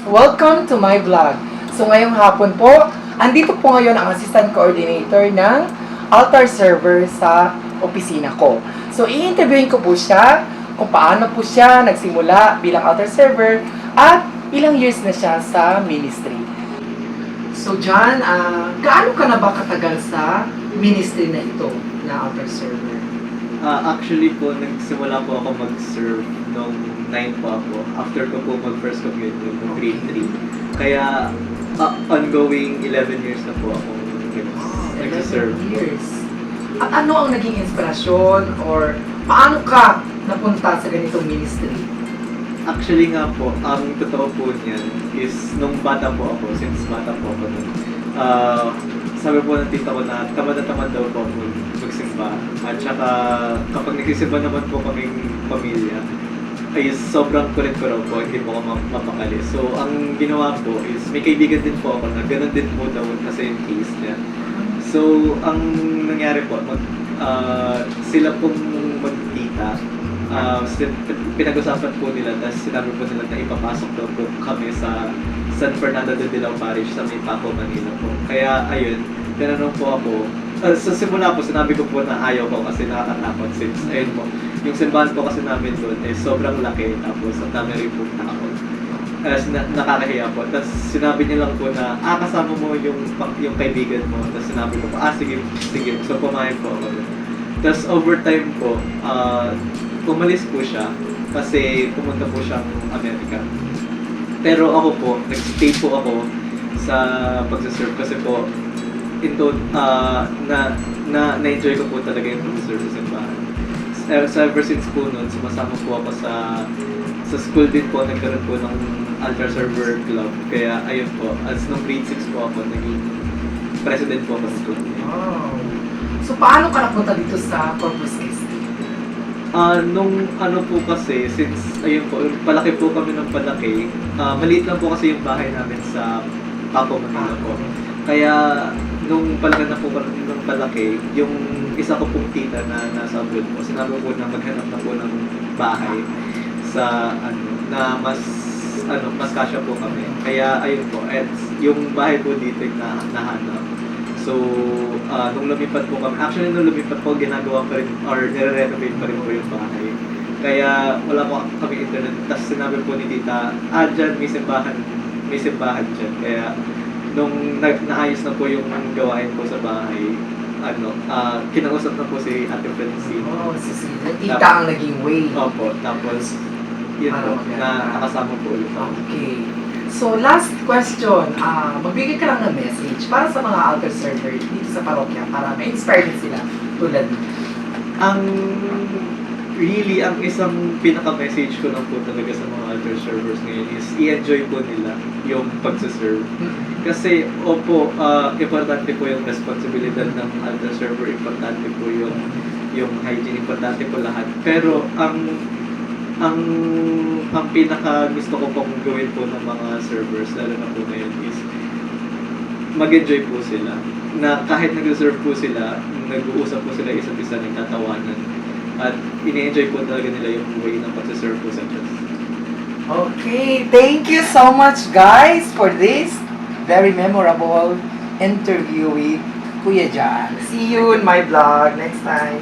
Welcome to my vlog. So ngayong hapon po, andito po ngayon ang assistant coordinator ng altar server sa opisina ko. So i-interviewin ko po siya kung paano po siya nagsimula bilang altar server at ilang years na siya sa ministry. So John, gaano ka na ba katagal sa ministry na ito na altar server? Actually po, nagsimula po ako mag-serve nung 9 po ako. After ko po mag-first communion nung grade 3. Kaya ongoing 11 years na po ako nag-serve. 11 years. At ano ang naging inspirasyon or paano ka napunta sa ganitong ministry? Actually nga po, ang totoo po niyan is nung bata po ako, since bata po ako nun, sabi po ng tita ko na tamad daw po ako magsimba. At saka kapag nagsisimba naman po kaming pamilya, ay sobrang kulit ko raw po, hindi po ako mapakali. So ang ginawa po is may kaibigan din po ako na gano'n din po daw kasi yung case niya. So ang nangyari po, sila pong magtita, pinag-usapan po nila, tapos sinabi po nila na ipapasok daw po kami sa San Fernando de Dilao Parish sa May Paco, Manila po. Kaya ayun, tinanong po ako, sa simula po sinabi ko po na ayaw ko kasi nakakatakot since ayun po, yung simbahan po kasi namin doon is sobrang laki, tapos ang dami rin po takot. Nakakahiya po. Tapos sinabi niya lang po na, kasama mo yung kaibigan mo. Tapos sinabi ko po, sige. So pumayag po ako doon. Tapos overtime po, umalis po siya kasi pumunta po siyang Amerika. Pero ako po, nag-stay po ako sa pag-serve kasi po na-enjoy ko po talaga yung pag-serve sa simbahan. So ever since po noon, sumasama po ako sa school din po, nagkaroon po ng altar server club. Kaya ayun po, as nung grade 6 po ako, naging president po ako sa school. Wow. So paano ka napunta dito sa Corpus Christi? Nung ano po kasi, since ayun po, palaki po kami ng palaki, maliit lang po kasi yung bahay namin sa Paco, Manila po. Kaya nung palaki na po kami ng palaki, yung isa ko pong tita na nasa abroad po, sinabi po na maghanap na po ng bahay sa na mas kasya po kami. Kaya ayun po, at yung bahay po dito na nahanap. So, nung lumipat po kami, actually nung lumipat po, ginagawa pa rin, or nire-renovate pa rin po yung bahay. Kaya wala po kami internet. Tapos sinabi po ni tita, dyan may simbahan dyan. Kaya nung naayos na po yung gawain po sa bahay, kinausap na po si Ate Francine. Si tita ang naging way. Opo, tapos yun po, nakasama po ulit. Okay. So, last question. Magbigay ka lang ng message para sa mga altar server dito sa parokya para ma-inspire din sila tulad mo. Ang isang pinaka-message ko lang po talaga sa mga altar servers ngayon is i-enjoy po nila yung pagsaserve. Kasi, importante po yung responsibilidad ng altar server, importante po yung hygiene, importante po lahat. Pero, ang pinaka gusto ko pong gawin po ng mga servers, lalo na po ngayon, is mag-enjoy po sila. Na kahit nag-serve po sila, nag-uusap po sila isa't isa, nagtatawanan. At ini-enjoy po talaga nila yung way ng pag-serve po sa Diyos. Okay, thank you so much guys for this very memorable interview with Kuya John. See you in my vlog next time.